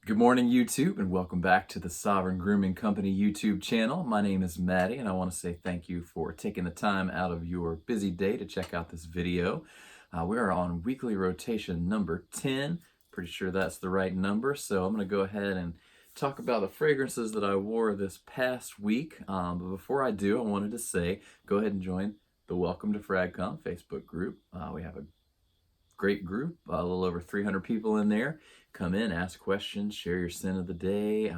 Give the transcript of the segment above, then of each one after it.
Good morning, YouTube, and welcome back to the Sovereign Grooming Company YouTube channel. My name is Maddie, and I want to say thank you for taking the time out of your busy day to check out this video. We are on weekly rotation number 10. Pretty sure that's the right number, so I'm going to go ahead and talk about the fragrances that I wore this past week. But before I do, I wanted to say, go ahead and join the Welcome to FragCom Facebook group. We have a great group, a little over 300 people in there. Come in, ask questions, share your sin of the day,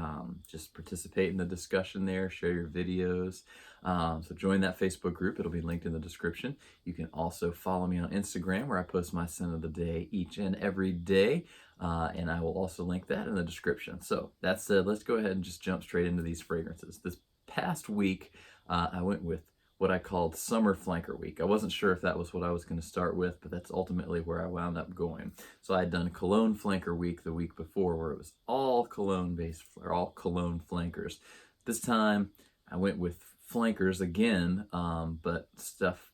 just participate in the discussion there, share your videos. So join that Facebook group. It'll be linked in the description. You can also follow me on Instagram, where I post my sin of the day each and every day. And I will also link that in the description. So that said, let's go ahead and just jump straight into these fragrances. This past week, I went with what I called Summer Flanker Week. I wasn't sure if that was what I was going to start with, but that's ultimately where I wound up going. So I had done Cologne Flanker Week the week before, where it was all cologne based, or all cologne flankers. This time I went with flankers again, but stuff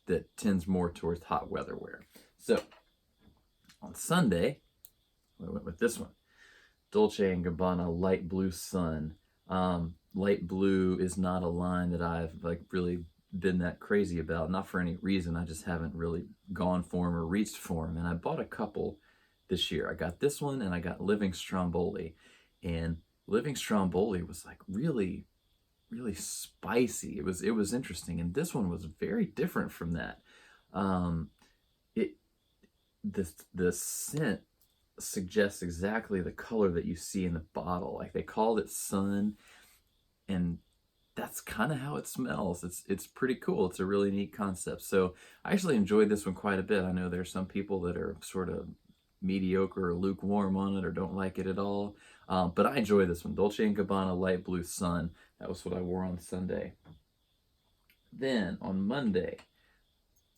that tends more towards hot weather wear. So on Sunday, I went with this one, Dolce & Gabbana Light Blue Sun. Light blue is not a line that I've really been that crazy about, not for any reason. I just haven't really gone for them or reached for them. And I bought a couple this year. I got this one and I got Living Stromboli. And Living Stromboli was like really spicy. It was interesting. And this one was very different from that. The scent suggests exactly the color that you see in the bottle. Like, they called it sun, and that's kind of how it smells. It's pretty cool. It's a really neat concept. So I actually enjoyed this one quite a bit. I know there's some people that are sort of mediocre or lukewarm on it or don't like it at all. But I enjoy this one, Dolce & Gabbana Light Blue Sun. That was what I wore on Sunday. Then on Monday,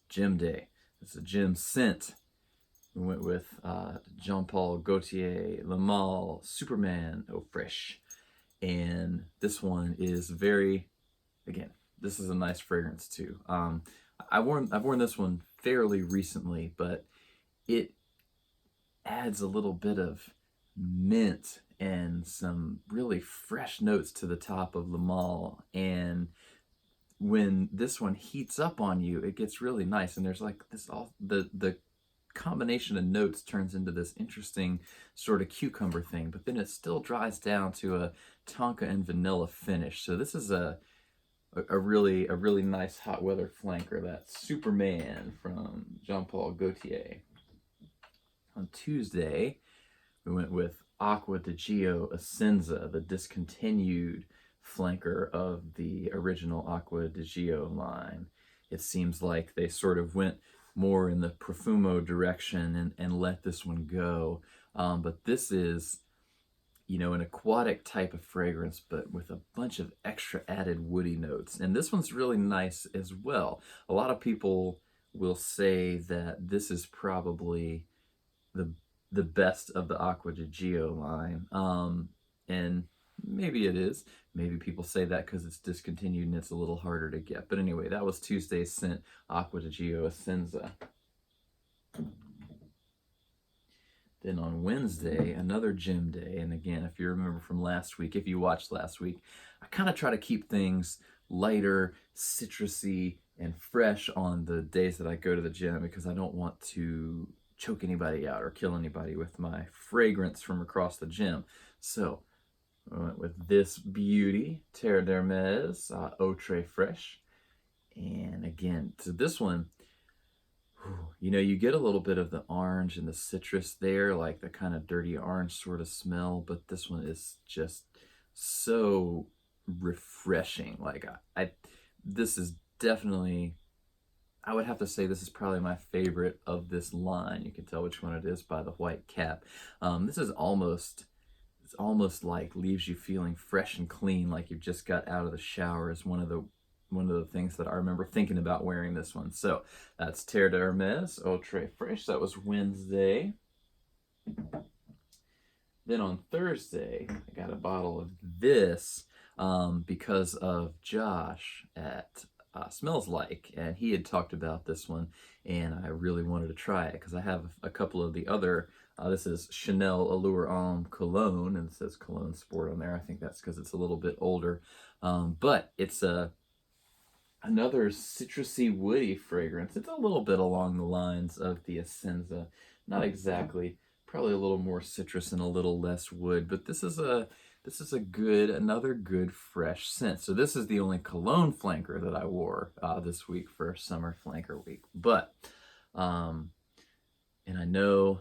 gym day. It's a gym scent. We went with Jean Paul Gaultier, Le Male, Superman, Eau Fraiche. And this one is again, this is a nice fragrance too. I've worn this one fairly recently, but it adds a little bit of mint and some really fresh notes to the top of Le Male. And when this one heats up on you, it gets really nice. And there's like this, the combination of notes turns into this interesting sort of cucumber thing, but then it still dries down to a tonka and vanilla finish. So this is a really nice hot weather flanker. That's Superman from Jean Paul Gaultier. On Tuesday, we went with Acqua di Gio Essenza, the discontinued flanker of the original Acqua di Gio line. It seems like they sort of went more in the Profumo direction and let this one go. But this is, an aquatic type of fragrance, but with a bunch of extra added woody notes. And this one's really nice as well. A lot of people will say that this is probably the best of the Acqua di Gio line. And maybe it is. Maybe people say that because it's discontinued and it's a little harder to get. But anyway, that was Tuesday's scent, Acqua di Gio Essenza. Then on Wednesday, another gym day. And again, if you remember from last week, if you watched last week, I kind of try to keep things lighter, citrusy, and fresh on the days that I go to the gym, because I don't want to choke anybody out or kill anybody with my fragrance from across the gym. So I went with this beauty, Terre d'Hermes, Eau Très Fraîche. And again, so this one, you get a little bit of the orange and the citrus there, like the kind of dirty orange sort of smell, but this one is just so refreshing. Like, this is definitely, I would have to say this is probably my favorite of this line. You can tell which one it is by the white cap. This is almost like leaves you feeling fresh and clean, like you've just got out of the shower, is one of the things that I remember thinking about wearing this one. So that's Terre d'Hermes, Eau Très Fraîche. That was Wednesday. Then on Thursday, I got a bottle of this because of Josh at Smells Like, and he had talked about this one, and I really wanted to try it because I have a couple of the other This is Chanel Allure Homme Cologne, and it says Cologne Sport on there. I think that's because it's a little bit older. But it's another citrusy, woody fragrance. It's a little bit along the lines of the Essenza. Not exactly. Probably a little more citrus and a little less wood. But this is another good fresh scent. So this is the only cologne flanker that I wore this week for summer flanker week. But and I know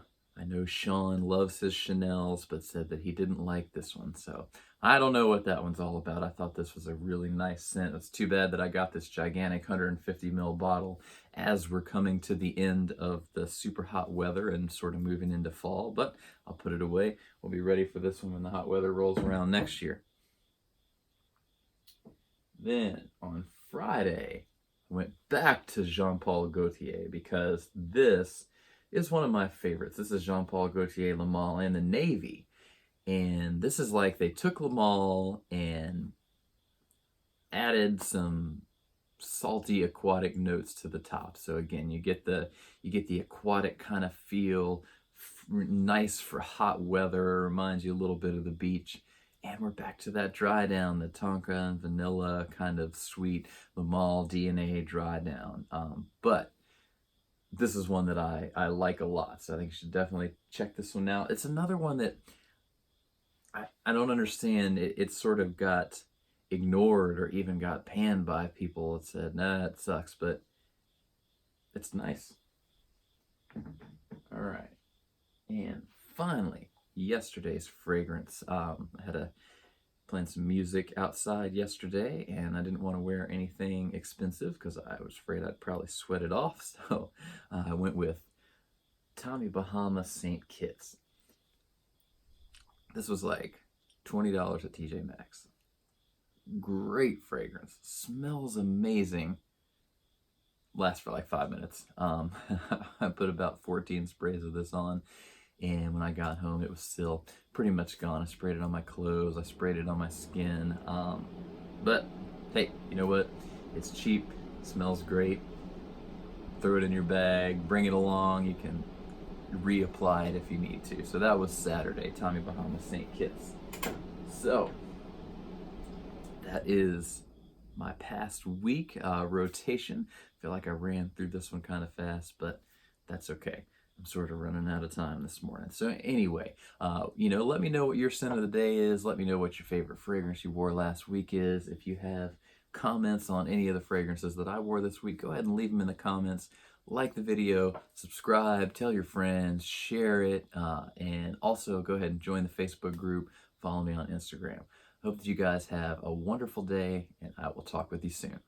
Sean loves his Chanels, but said that he didn't like this one. So I don't know what that one's all about. I thought this was a really nice scent. It's too bad that I got this gigantic 150 ml bottle as we're coming to the end of the super hot weather and sort of moving into fall, but I'll put it away. We'll be ready for this one when the hot weather rolls around next year. Then on Friday, I went back to Jean Paul Gaultier because this is one of my favorites. This is Jean Paul Gaultier Le Male in the navy. And this is like they took Le Male and added some salty aquatic notes to the top. So again, you get the aquatic kind of feel, nice for hot weather, reminds you a little bit of the beach. And we're back to that dry down, the tonka and vanilla kind of sweet Le Male DNA dry down. But this is one that I like a lot, so I think you should definitely check this one out. It's another one that I don't understand. It sort of got ignored or even got panned by people that said, nah, it sucks, but it's nice. All right. And finally, yesterday's fragrance. I had playing some music outside yesterday, and I didn't want to wear anything expensive because I was afraid I'd probably sweat it off. So I went with Tommy Bahama St. Kitts. This was like $20 at TJ Maxx. Great fragrance. Smells amazing. Lasts for like 5 minutes. I put about 14 sprays of this on. And when I got home, it was still pretty much gone. I sprayed it on my clothes. I sprayed it on my skin. But hey, you know what? It's cheap. Smells great. Throw it in your bag. Bring it along. You can reapply it if you need to. So that was Saturday. Tommy Bahama St. Kitts. So that is my past week rotation. I feel like I ran through this one kind of fast, but that's okay. I'm sort of running out of time this morning. So anyway, let me know what your scent of the day is. Let me know what your favorite fragrance you wore last week is. If you have comments on any of the fragrances that I wore this week, go ahead and leave them in the comments. Like the video, subscribe, tell your friends, share it, and also go ahead and join the Facebook group. Follow me on Instagram. Hope that you guys have a wonderful day, and I will talk with you soon.